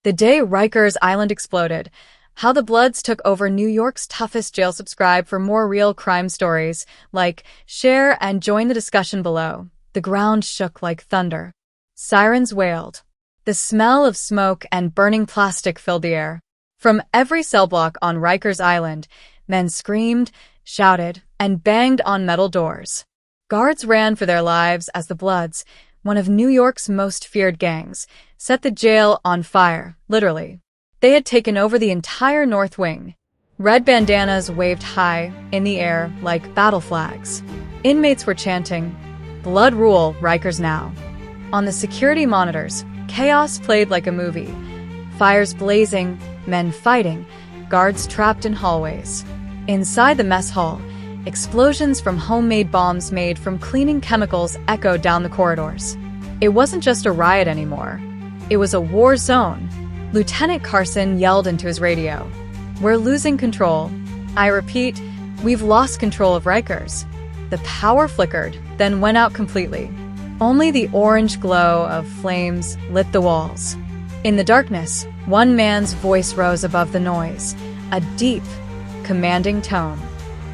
The day Rikers Island exploded, how the Bloods took over New York's toughest jail. Subscribe for more real crime stories. Like, share, and join the discussion below. The ground shook like thunder. Sirens wailed. The smell of smoke and burning plastic filled the air. From every cell block on Rikers Island, men screamed, shouted, and banged on metal doors. Guards ran for their lives as the Bloods, one of New York's most feared gangs, set the jail on fire, literally. They had taken over the entire North Wing. Red bandanas waved high in the air like battle flags. Inmates were chanting, "Blood rule, Rikers now." On the security monitors, chaos played like a movie. Fires blazing, men fighting, guards trapped in hallways. Inside the mess hall, explosions from homemade bombs made from cleaning chemicals echoed down the corridors. It wasn't just a riot anymore. It was a war zone. Lieutenant Carson yelled into his radio, "We're losing control. I repeat, we've lost control of Rikers." The power flickered, then went out completely. Only the orange glow of flames lit the walls. In the darkness, one man's voice rose above the noise, a deep, commanding tone.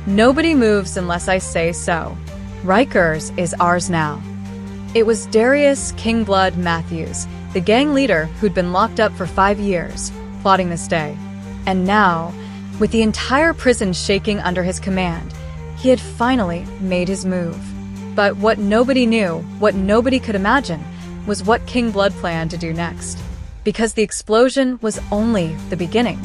"Nobody moves unless I say so. Rikers is ours now." It was Darius Kingblood Matthews, the gang leader who'd been locked up for 5 years, plotting this day. And now, with the entire prison shaking under his command, he had finally made his move. But what nobody knew, what nobody could imagine, was what Kingblood planned to do next. Because the explosion was only the beginning.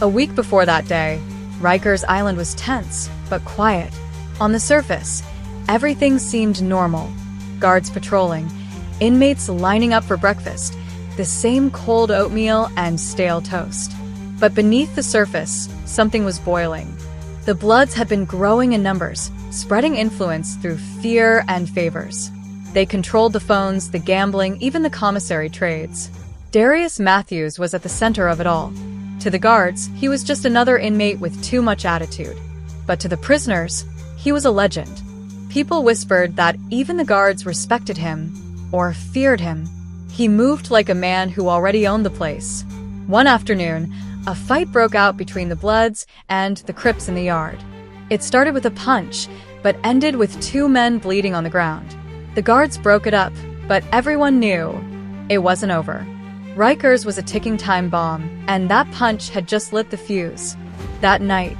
A week before that day, Rikers Island was tense, but quiet. On the surface, everything seemed normal. Guards patrolling, inmates lining up for breakfast, the same cold oatmeal and stale toast. But beneath the surface, something was boiling. The Bloods had been growing in numbers, spreading influence through fear and favors. They controlled the phones, the gambling, even the commissary trades. Darius Matthews was at the center of it all. To the guards, he was just another inmate with too much attitude. But to the prisoners, he was a legend. People whispered that even the guards respected him, or feared him. He moved like a man who already owned the place. One afternoon, a fight broke out between the Bloods and the Crips in the yard. It started with a punch, but ended with 2 men bleeding on the ground. The guards broke it up, but everyone knew it wasn't over. Rikers was a ticking time bomb, and that punch had just lit the fuse. That night,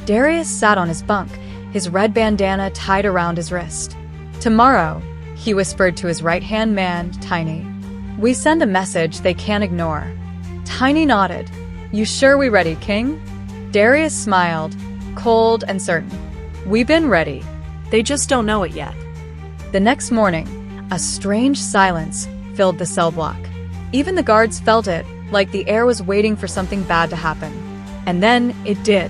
Darius sat on his bunk, his red bandana tied around his wrist. "Tomorrow," he whispered to his right-hand man, Tiny. "We send a message they can't ignore." Tiny nodded. "You sure we ready, King?" Darius smiled, cold and certain. "We've been ready. They just don't know it yet." The next morning, a strange silence filled the cell block. Even the guards felt it, like the air was waiting for something bad to happen. And then it did.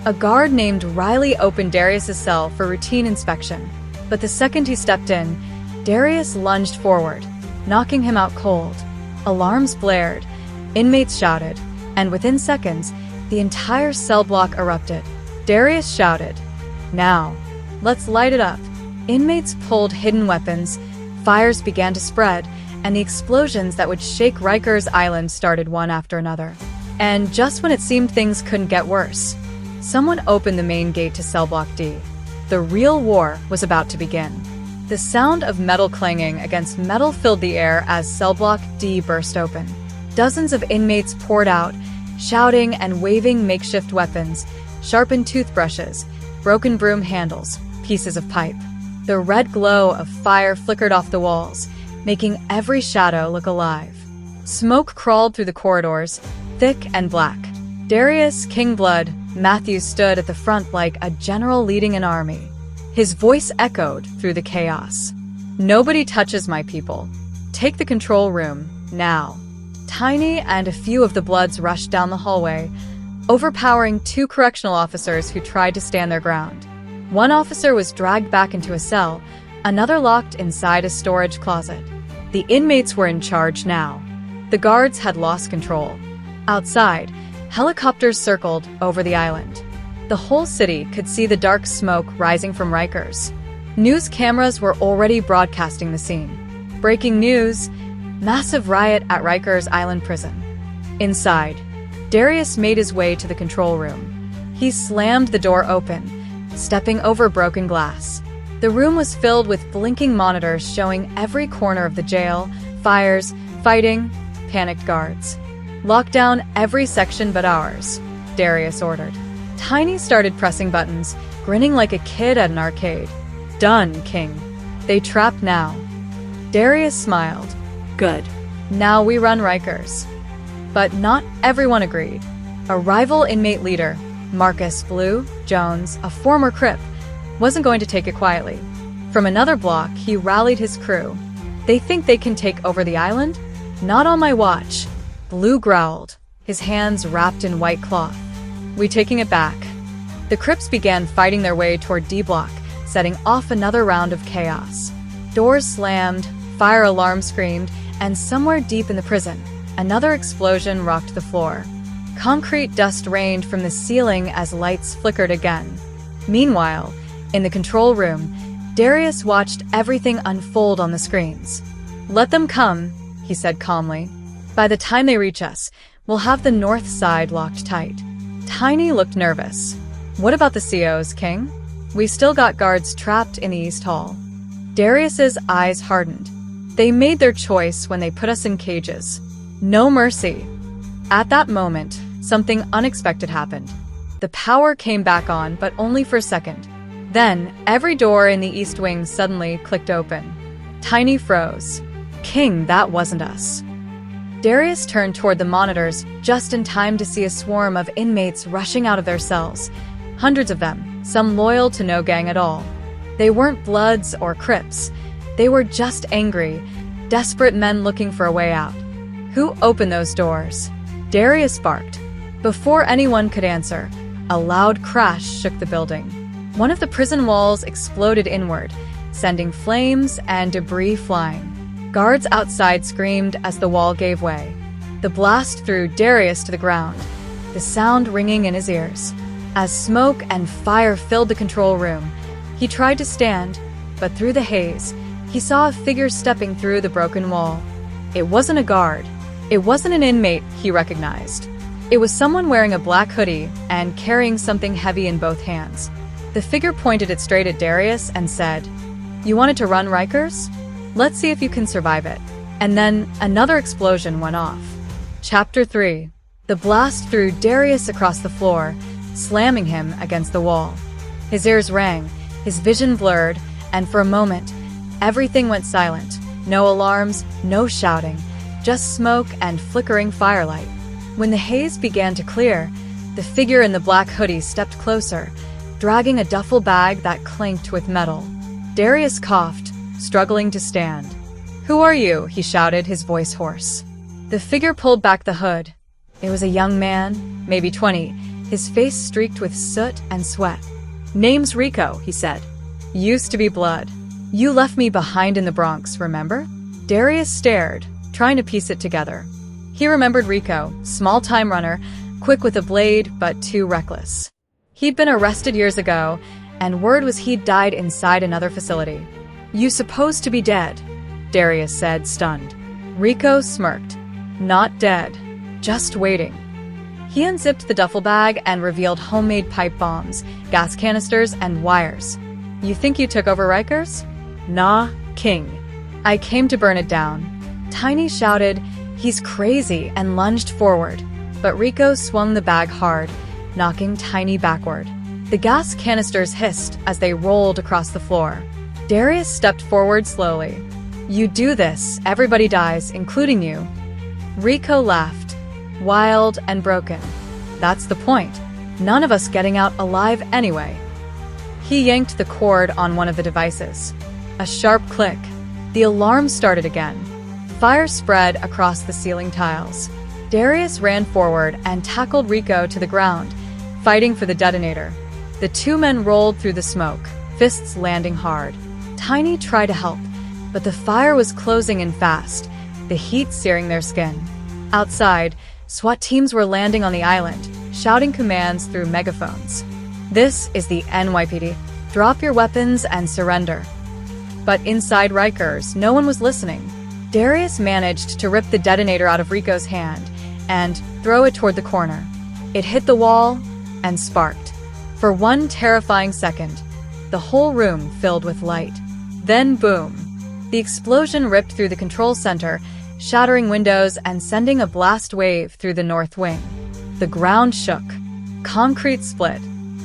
A guard named Riley opened Darius's cell for routine inspection. But the second he stepped in, Darius lunged forward, knocking him out cold. Alarms blared, inmates shouted, and within seconds, the entire cell block erupted. Darius shouted, "Now, let's light it up." Inmates pulled hidden weapons, fires began to spread, and the explosions that would shake Rikers Island started one after another. And just when it seemed things couldn't get worse, someone opened the main gate to Cell Block D. The real war was about to begin. The sound of metal clanging against metal filled the air as Cell Block D burst open. Dozens of inmates poured out, shouting and waving makeshift weapons, sharpened toothbrushes, broken broom handles, pieces of pipe. The red glow of fire flickered off the walls, making every shadow look alive. Smoke crawled through the corridors, thick and black. Darius Kingblood Matthews stood at the front like a general leading an army. His voice echoed through the chaos. "Nobody touches my people. Take the control room, now." Tiny and a few of the Bloods rushed down the hallway, overpowering 2 correctional officers who tried to stand their ground. One officer was dragged back into a cell, another locked inside a storage closet. The inmates were in charge now. The guards had lost control. Outside, helicopters circled over the island. The whole city could see the dark smoke rising from Rikers. News cameras were already broadcasting the scene. Breaking news: massive riot at Rikers Island prison. Inside, Darius made his way to the control room. He slammed the door open, stepping over broken glass. The room was filled with blinking monitors showing every corner of the jail, fires, fighting, panicked guards. "Lock down every section but ours," Darius ordered. Tiny started pressing buttons, grinning like a kid at an arcade. "Done, King. They trapped now." Darius smiled. "Good. Now we run Rikers." But not everyone agreed. A rival inmate leader, Marcus Blue Jones, a former Crip, wasn't going to take it quietly. From another block, he rallied his crew. "They think they can take over the island? Not on my watch." Blue growled, his hands wrapped in white cloth. "We taking it back." The Crips began fighting their way toward D Block, setting off another round of chaos. Doors slammed, fire alarms screamed, and somewhere deep in the prison, another explosion rocked the floor. Concrete dust rained from the ceiling as lights flickered again. Meanwhile, in the control room, Darius watched everything unfold on the screens. "Let them come," he said calmly. "By the time they reach us, we'll have the north side locked tight." Tiny looked nervous. "What about the COs, King? We still got guards trapped in the East Hall." Darius's eyes hardened. "They made their choice when they put us in cages. No mercy." At that moment, something unexpected happened. The power came back on, but only for a second. Then, every door in the East Wing suddenly clicked open. Tiny froze. "King, that wasn't us." Darius turned toward the monitors just in time to see a swarm of inmates rushing out of their cells. Hundreds of them, some loyal to no gang at all. They weren't Bloods or Crips. They were just angry, desperate men looking for a way out. "Who opened those doors?" Darius barked. Before anyone could answer, a loud crash shook the building. One of the prison walls exploded inward, sending flames and debris flying. Guards outside screamed as the wall gave way. The blast threw Darius to the ground, the sound ringing in his ears. As smoke and fire filled the control room, he tried to stand, but through the haze, he saw a figure stepping through the broken wall. It wasn't a guard. It wasn't an inmate he recognized. It was someone wearing a black hoodie and carrying something heavy in both hands. The figure pointed it straight at Darius and said, "You wanted to run Rikers? Let's see if you can survive it." And then another explosion went off. Chapter 3. The blast threw Darius across the floor, slamming him against the wall. His ears rang, his vision blurred, and for a moment, everything went silent. No alarms, no shouting, just smoke and flickering firelight. When the haze began to clear, the figure in the black hoodie stepped closer, dragging a duffel bag that clanked with metal. Darius coughed, struggling to stand. "Who are you?" he shouted, his voice hoarse. The figure pulled back the hood. It was a young man, maybe 20, his face streaked with soot and sweat. "Name's Rico," he said. "Used to be Blood. You left me behind in the Bronx, remember?" Darius stared, trying to piece it together. He remembered Rico, small-time runner, quick with a blade, but too reckless. He'd been arrested years ago, and word was he'd died inside another facility. "You supposed to be dead," Darius said, stunned. Rico smirked. "Not dead, just waiting." He unzipped the duffel bag and revealed homemade pipe bombs, gas canisters, and wires. "You think you took over Rikers?" "Nah, King. I came to burn it down." Tiny shouted, "He's crazy," and lunged forward, but Rico swung the bag hard, knocking Tiny backward. The gas canisters hissed as they rolled across the floor. Darius stepped forward slowly. "You do this, everybody dies, including you." Rico laughed, wild and broken. "That's the point. None of us getting out alive anyway." He yanked the cord on one of the devices. A sharp click. The alarm started again. Fire spread across the ceiling tiles. Darius ran forward and tackled Rico to the ground, fighting for the detonator. The two men rolled through the smoke, fists landing hard. Tiny tried to help, but the fire was closing in fast, the heat searing their skin. Outside, SWAT teams were landing on the island, shouting commands through megaphones. "This is the NYPD. Drop your weapons and surrender." But inside Rikers, no one was listening. Darius managed to rip the detonator out of Rico's hand and throw it toward the corner. It hit the wall and sparked. For one terrifying second, the whole room filled with light. Then boom! The explosion ripped through the control center, shattering windows and sending a blast wave through the north wing. The ground shook. Concrete split.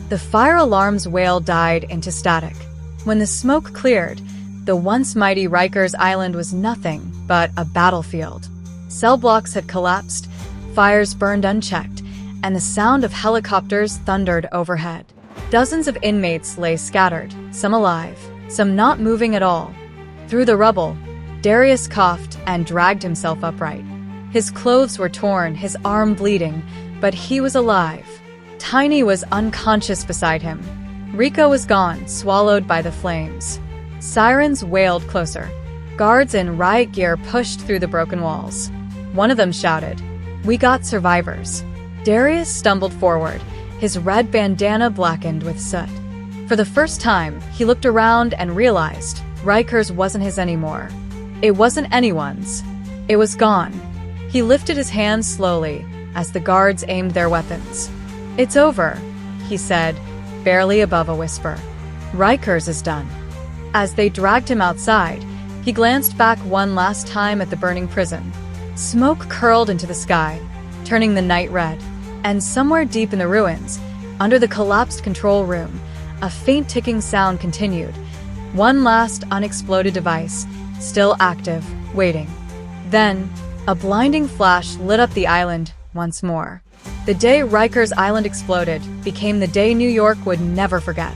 The fire alarm's wail died into static. When the smoke cleared, the once mighty Rikers Island was nothing but a battlefield. Cell blocks had collapsed, fires burned unchecked, and the sound of helicopters thundered overhead. Dozens of inmates lay scattered, some alive, some not moving at all. Through the rubble, Darius coughed and dragged himself upright. His clothes were torn, his arm bleeding, but he was alive. Tiny was unconscious beside him. Rico was gone, swallowed by the flames. Sirens wailed closer. Guards in riot gear pushed through the broken walls. One of them shouted, "We got survivors." Darius stumbled forward, his red bandana blackened with soot. For the first time, he looked around and realized Rikers wasn't his anymore. It wasn't anyone's. It was gone. He lifted his hands slowly as the guards aimed their weapons. "It's over," he said, barely above a whisper. "Rikers is done." As they dragged him outside, he glanced back one last time at the burning prison. Smoke curled into the sky, turning the night red. And somewhere deep in the ruins, under the collapsed control room, a faint ticking sound continued. One last unexploded device, still active, waiting. Then, a blinding flash lit up the island once more. The day Rikers Island exploded became the day New York would never forget.